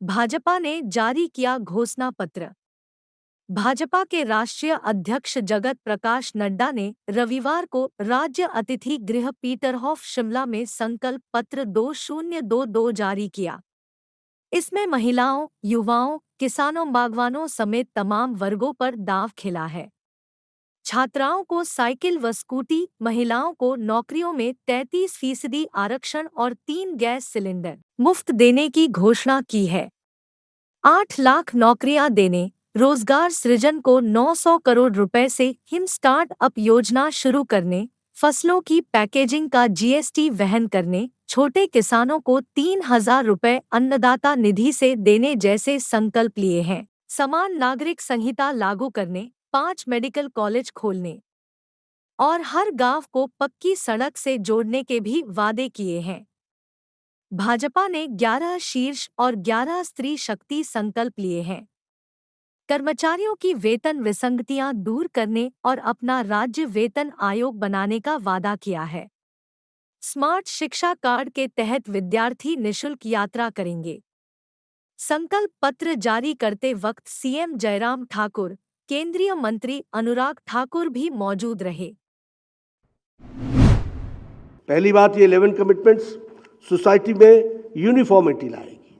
भाजपा ने जारी किया घोषणा पत्र। भाजपा के राष्ट्रीय अध्यक्ष जगत प्रकाश नड्डा ने रविवार को राज्य अतिथि गृह पीटरहॉफ शिमला में संकल्प पत्र 2022 जारी किया। इसमें महिलाओं, युवाओं, किसानों, बागवानों समेत तमाम वर्गों पर दांव खिला है। छात्राओं को साइकिल व स्कूटी, महिलाओं को नौकरियों में 33% आरक्षण और 3 गैस सिलेंडर मुफ्त देने की घोषणा की है। 8 लाख नौकरियां देने, रोजगार सृजन को 900 करोड़ रुपए से हिम स्टार्ट अप योजना शुरू करने, फसलों की पैकेजिंग का जीएसटी वहन करने, छोटे किसानों को 3,000 रुपए अन्नदाता निधि से देने जैसे संकल्प लिए हैं। समान नागरिक संहिता लागू करने, 5 मेडिकल कॉलेज खोलने और हर गांव को पक्की सड़क से जोड़ने के भी वादे किए हैं। भाजपा ने 11 शीर्ष और 11 स्त्री शक्ति संकल्प लिए हैं। कर्मचारियों की वेतन विसंगतियां दूर करने और अपना राज्य वेतन आयोग बनाने का वादा किया है। स्मार्ट शिक्षा कार्ड के तहत विद्यार्थी निःशुल्क यात्रा करेंगे। संकल्प पत्र जारी करते वक्त सीएम जयराम ठाकुर, केंद्रीय मंत्री अनुराग ठाकुर भी मौजूद रहे। पहली बात, ये 11 कमिटमेंट्स सोसाइटी में यूनिफॉर्मिटी लाएगी।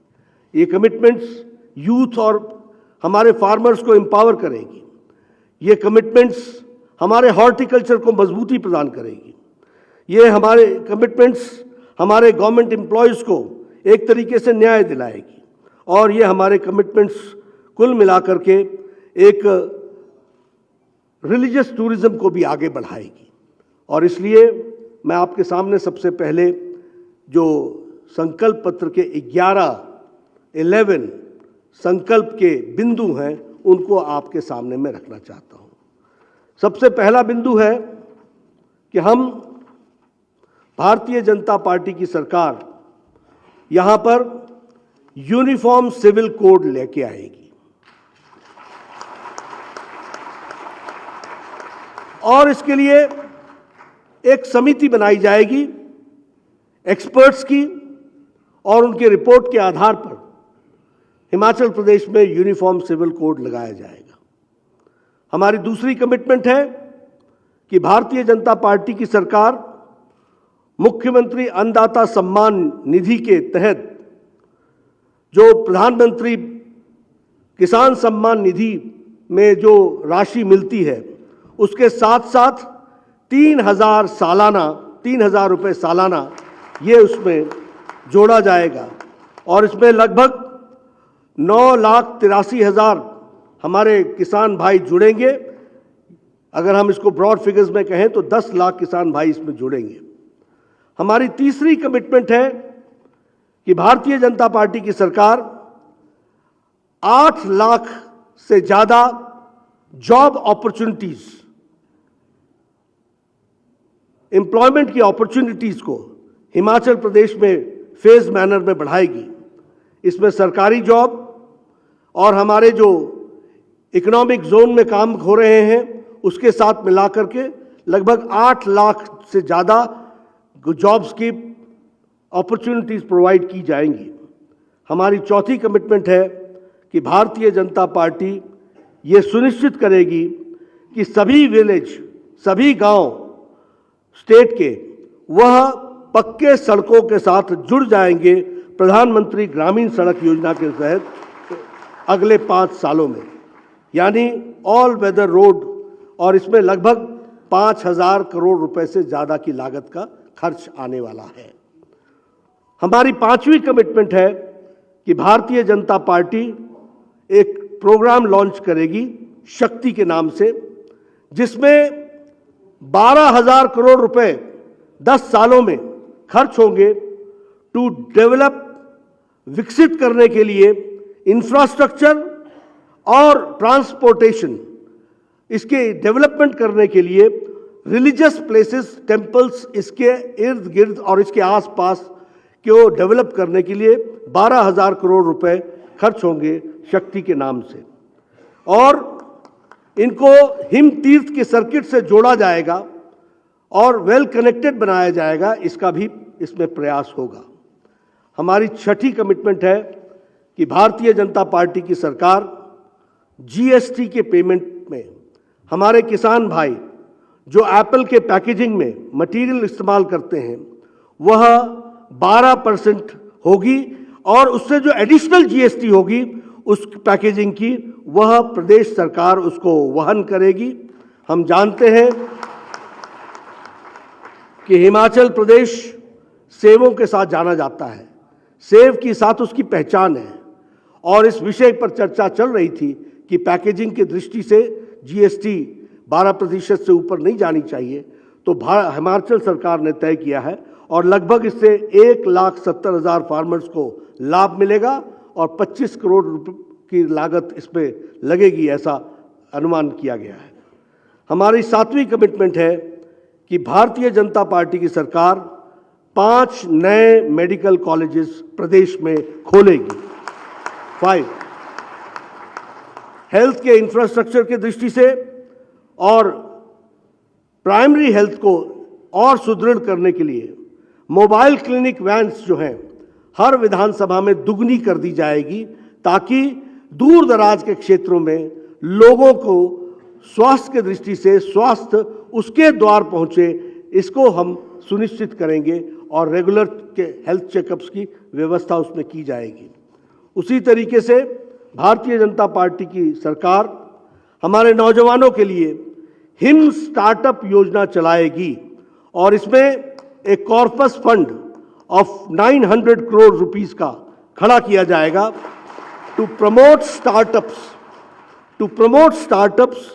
ये कमिटमेंट्स यूथ और हमारे फार्मर्स को एम्पावर करेगी। ये कमिटमेंट्स हमारे हॉर्टिकल्चर को मजबूती प्रदान करेगी। ये हमारे कमिटमेंट्स हमारे गवर्नमेंट एम्प्लॉयज़ को एक तरीके से न्याय दिलाएगी और ये हमारे कमिटमेंट्स कुल मिलाकर के एक रिलीजियस टूरिज्म को भी आगे बढ़ाएगी। और इसलिए मैं आपके सामने सबसे पहले जो संकल्प पत्र के 11 संकल्प के बिंदु हैं उनको आपके सामने मैं रखना चाहता हूं। सबसे पहला बिंदु है कि हम भारतीय जनता पार्टी की सरकार यहां पर यूनिफॉर्म सिविल कोड लेके आएगी और इसके लिए एक समिति बनाई जाएगी एक्सपर्ट्स की और उनके रिपोर्ट के आधार पर हिमाचल प्रदेश में यूनिफॉर्म सिविल कोड लगाया जाएगा। हमारी दूसरी कमिटमेंट है कि भारतीय जनता पार्टी की सरकार मुख्यमंत्री अन्नदाता सम्मान निधि के तहत जो प्रधानमंत्री किसान सम्मान निधि में जो राशि मिलती है उसके साथ साथ 3,000 रुपये सालाना ये उसमें जोड़ा जाएगा और इसमें लगभग 9,83,000 हमारे किसान भाई जुड़ेंगे। अगर हम इसको ब्रॉड फिगर्स में कहें तो 10 लाख किसान भाई इसमें जुड़ेंगे। हमारी तीसरी कमिटमेंट है कि भारतीय जनता पार्टी की सरकार 8 लाख से ज़्यादा जॉब अपॉर्चुनिटीज, एम्प्लॉयमेंट की अपॉर्चुनिटीज को हिमाचल प्रदेश में फेज मैनर में बढ़ाएगी। इसमें सरकारी जॉब और हमारे जो इकोनॉमिक जोन में काम हो रहे हैं उसके साथ मिलाकर के लगभग 8 लाख से ज़्यादा जॉब्स की अपॉर्चुनिटीज प्रोवाइड की जाएंगी। हमारी चौथी कमिटमेंट है कि भारतीय जनता पार्टी ये सुनिश्चित करेगी कि सभी विलेज, सभी गांव स्टेट के वह पक्के सड़कों के साथ जुड़ जाएंगे प्रधानमंत्री ग्रामीण सड़क योजना के तहत अगले 5 सालों में, यानी ऑल वेदर रोड, और इसमें लगभग 5,000 करोड़ रुपए से ज़्यादा की लागत का खर्च आने वाला है। हमारी पांचवी कमिटमेंट है कि भारतीय जनता पार्टी एक प्रोग्राम लॉन्च करेगी शक्ति के नाम से, जिसमें 12,000 करोड़ रुपए 10 सालों में खर्च होंगे टू डेवलप, विकसित करने के लिए इंफ्रास्ट्रक्चर और ट्रांसपोर्टेशन, इसके डेवलपमेंट करने के लिए रिलीजियस प्लेसेस, टेम्पल्स, इसके इर्द गिर्द और इसके आसपास को डेवलप करने के लिए 12,000 करोड़ रुपए खर्च होंगे शक्ति के नाम से और इनको हिम तीर्थ के सर्किट से जोड़ा जाएगा और वेल कनेक्टेड बनाया जाएगा, इसका भी इसमें प्रयास होगा। हमारी छठी कमिटमेंट है कि भारतीय जनता पार्टी की सरकार जीएसटी के पेमेंट में हमारे किसान भाई जो एप्पल के पैकेजिंग में मटेरियल इस्तेमाल करते हैं वह 12% होगी और उससे जो एडिशनल जीएसटी होगी उस पैकेजिंग की वह प्रदेश सरकार उसको वहन करेगी। हम जानते हैं कि हिमाचल प्रदेश सेवों के साथ जाना जाता है, सेव के साथ उसकी पहचान है और इस विषय पर चर्चा चल रही थी कि पैकेजिंग की दृष्टि से जीएसटी 12% से ऊपर नहीं जानी चाहिए। तो हिमाचल सरकार ने तय किया है और लगभग इससे 1,70,000 फार्मर्स को लाभ मिलेगा और 25 करोड़ रुपए की लागत इसमें लगेगी, ऐसा अनुमान किया गया है। हमारी 7वीं कमिटमेंट है कि भारतीय जनता पार्टी की सरकार 5 नए मेडिकल कॉलेजेस प्रदेश में खोलेगी। 5 हेल्थ के इंफ्रास्ट्रक्चर की दृष्टि से और प्राइमरी हेल्थ को और सुदृढ़ करने के लिए मोबाइल क्लिनिक वैन्स जो हैं हर विधानसभा में दुगनी कर दी जाएगी ताकि दूर दराज के क्षेत्रों में लोगों को स्वास्थ्य की दृष्टि से स्वास्थ्य उसके द्वार पहुंचे, इसको हम सुनिश्चित करेंगे और रेगुलर के हेल्थ चेकअप्स की व्यवस्था उसमें की जाएगी। उसी तरीके से भारतीय जनता पार्टी की सरकार हमारे नौजवानों के लिए हिम स्टार्टअप योजना चलाएगी और इसमें एक corpus fund of 900 crore rupees का खड़ा किया जाएगा टू प्रमोट स्टार्टअप्स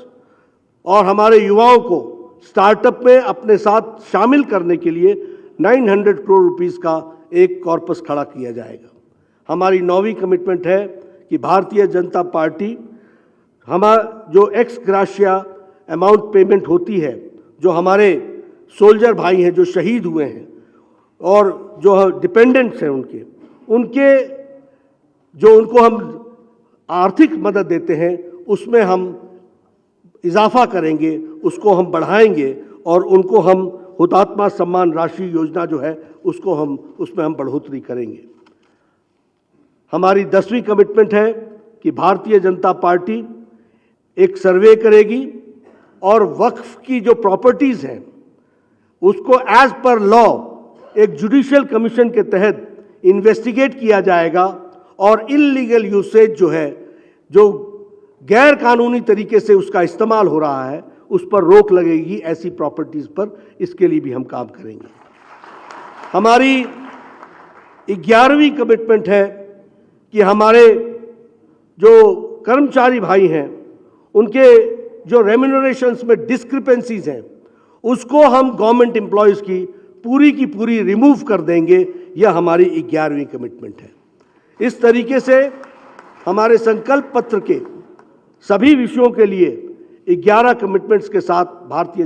और हमारे युवाओं को स्टार्टअप में अपने साथ शामिल करने के लिए 900 करोड़ रुपीस का एक कॉर्पस खड़ा किया जाएगा। हमारी 9वीं कमिटमेंट है कि भारतीय जनता पार्टी जो एक्स ग्राशिया अमाउंट पेमेंट होती है, जो हमारे सोल्जर भाई हैं जो शहीद हुए हैं और जो डिपेंडेंट्स हैं उनके जो उनको हम आर्थिक मदद देते हैं उसमें हम इजाफा करेंगे, उसको हम बढ़ाएंगे और उनको हम हुतात्मा सम्मान राशि योजना जो है उसमें हम बढ़ोतरी करेंगे। हमारी 10वीं कमिटमेंट है कि भारतीय जनता पार्टी एक सर्वे करेगी और वक्फ की जो प्रॉपर्टीज हैं उसको एज पर लॉ एक जुडिशियल कमीशन के तहत इन्वेस्टिगेट किया जाएगा और इल्लीगल यूसेज जो है, जो गैर कानूनी तरीके से उसका इस्तेमाल हो रहा है, उस पर रोक लगेगी। ऐसी प्रॉपर्टीज पर इसके लिए भी हम काम करेंगे। हमारी 11वीं कमिटमेंट है कि हमारे जो कर्मचारी भाई हैं उनके जो रेम्यूनरेशंस में डिस्क्रिपेंसीज हैं उसको हम गवर्नमेंट एम्प्लॉयज़ की पूरी रिमूव कर देंगे। यह हमारी 11वीं कमिटमेंट है। इस तरीके से हमारे संकल्प पत्र के सभी विषयों के लिए 11 कमिटमेंट्स के साथ भारतीय